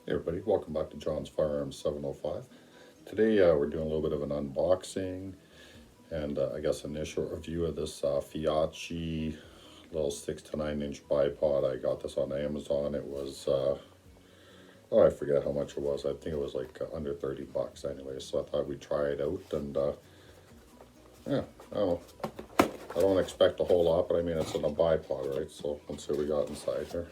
Hey everybody, welcome back to John's Firearms 705. Today we're doing a little bit of an unboxing and I guess initial review of this FEYACHI little 6 to 9 inch bipod. I got this on Amazon. It was, I forget how much it was. I think it was like under 30 bucks anyway. So I thought we'd try it out and yeah, I don't know. I don't expect a whole lot, but I mean it's in a bipod, right? So let's see what we got inside here.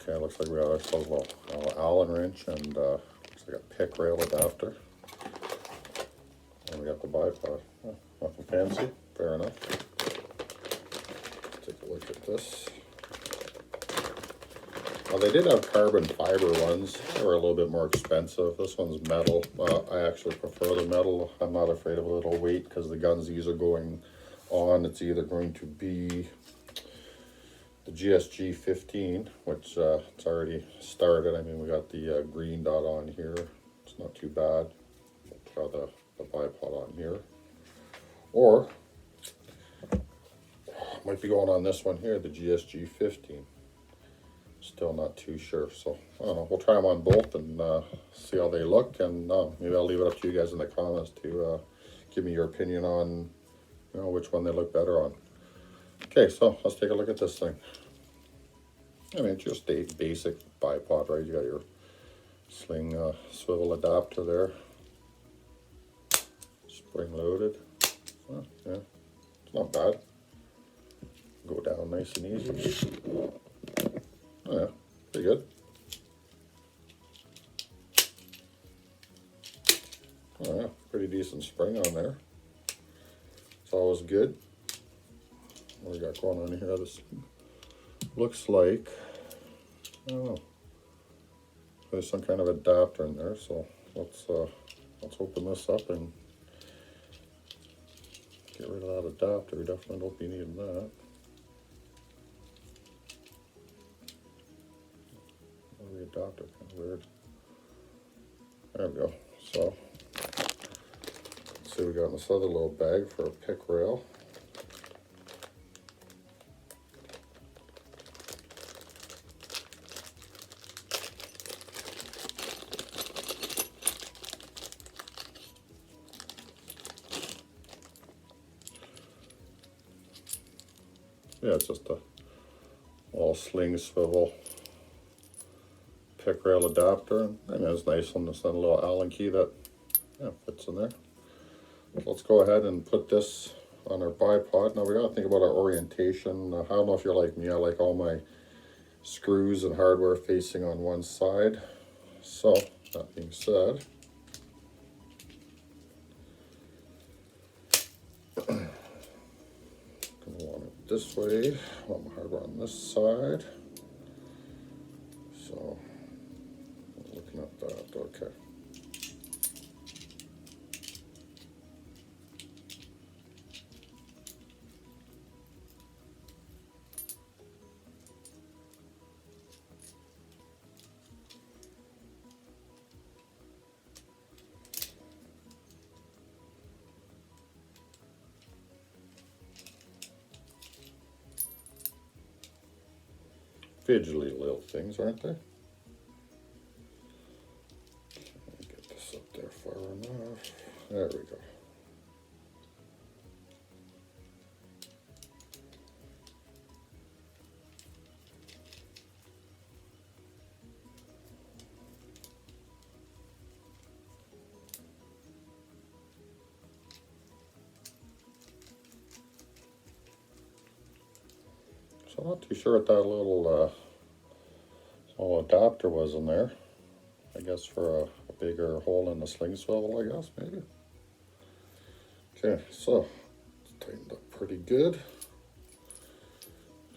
Okay, looks like we got ourselves a little Allen wrench and looks like a pick rail adapter. And we got the bipod. Oh, nothing fancy, fair enough. Take a look at this. Well, they did have carbon fiber ones. They were a little bit more expensive. This one's metal. I actually prefer the metal. I'm not afraid of a little weight because the guns these are going on, it's either going to be the GSG-15, which it's already started. I mean, we got the green dot on here. It's not too bad. Got the bipod on here. Or, might be going on this one here, the GSG-15. Still not too sure. So, I don't know. We'll try them on both and see how they look. And maybe I'll leave it up to you guys in the comments to give me your opinion on, which one they look better on. Okay, so let's take a look at this thing. I mean, it's just a basic bipod, right? You got your sling swivel adapter there. Spring loaded. Oh, yeah, it's not bad. Go down nice and easy. Oh yeah, pretty good. Oh yeah, pretty decent spring on there. It's always good. What we got going on here? This looks like, I don't know, there's some kind of adapter in there. So let's open this up and get rid of that adapter. We definitely don't be needing that. Oh, the adapter, kind of weird. There we go. So let's see what we got in this other little bag for a pick rail. Yeah, it's just a all sling swivel pick rail adapter. I mean, it's nice on this little Allen key that fits in there. Let's go ahead and put this on our bipod. Now we gotta think about our orientation. I don't know if you're like me, I like all my screws and hardware facing on one side. So that being said, gonna want it this way. I want my hardware on this side. So looking at that, okay. Fidgety little things, aren't they? Get this up there far enough. There we go. So I'm not too sure what that little adapter was in there. I guess for a bigger hole in the sling swivel, I guess, maybe. Okay, so it's tightened up pretty good.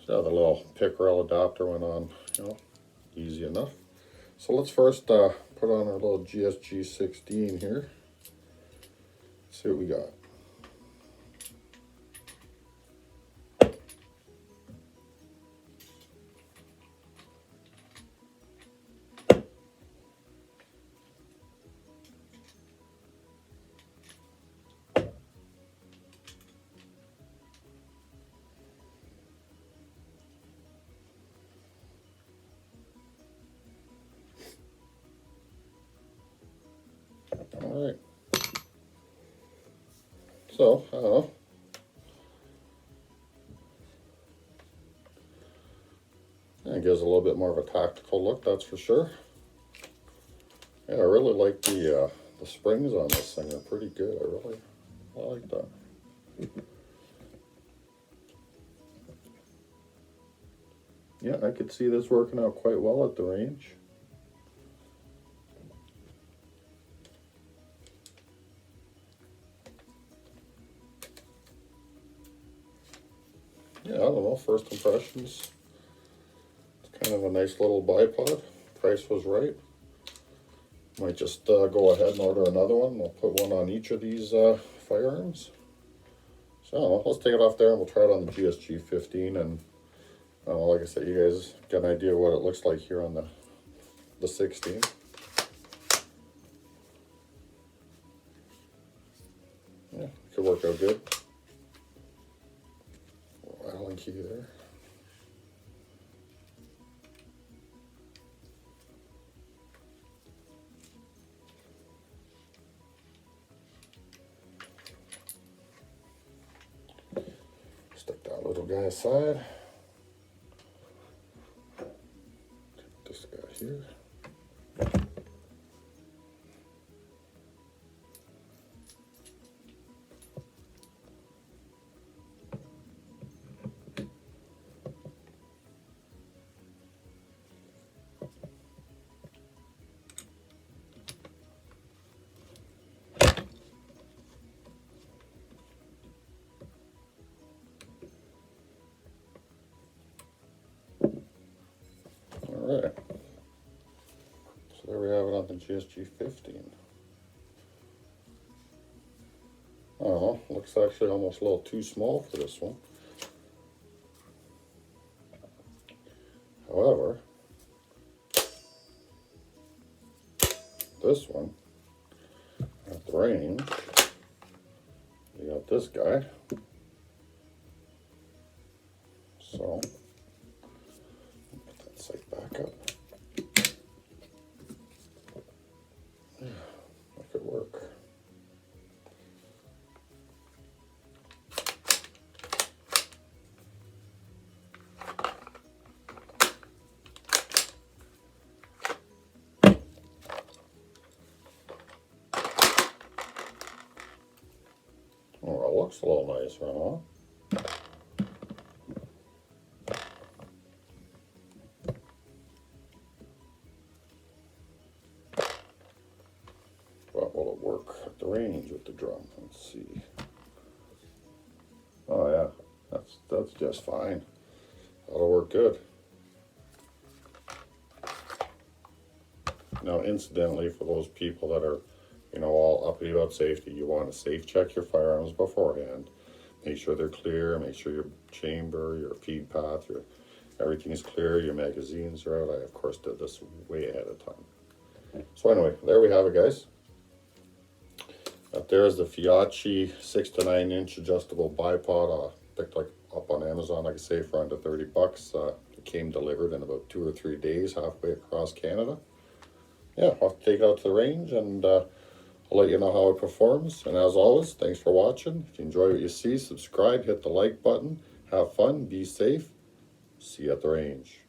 So the little pick rail adapter went on, easy enough. So let's first put on our little GSG-16 here. See what we got. Alright. So, I don't know. It gives a little bit more of a tactical look, that's for sure. Yeah, I really like the springs on this thing. They're pretty good. I like that. Yeah, I could see this working out quite well at the range. Yeah, I don't know, first impressions. It's kind of a nice little bipod. Price was right. Might just go ahead and order another one. We'll put one on each of these firearms. So I don't know, let's take it off there and we'll try it on the GSG-15. And like I said, you guys get an idea of what it looks like here on the 16. Yeah, could work out good. Rattling key there. Stick that little guy aside. This guy here. Alright, so there we have it on the GSG-15. I don't know, looks actually almost a little too small for this one. However, this one, at the range, you got this guy. So, put that sight back up. Yeah, that could work. Oh, it looks a little nicer, huh? But will it work at the range with the drum? Let's see. Oh yeah, that's just fine. That'll work good. Now, incidentally, for those people that are, all uppity about safety, you want to safe check your firearms beforehand. Make sure they're clear. Make sure your chamber, your feed path, everything is clear. Your magazines are out. I, of course, did this way ahead of time. So anyway, there we have it, guys. Up there is the FEYACHI 6 to 9 inch adjustable bipod. Picked up on Amazon, like I say, for under 30 bucks. It came delivered in about 2 or 3 days, halfway across Canada. Yeah, I'll have to take it out to the range and I'll let you know how it performs. And as always, thanks for watching. If you enjoy what you see, subscribe, hit the like button. Have fun, be safe. See you at the range.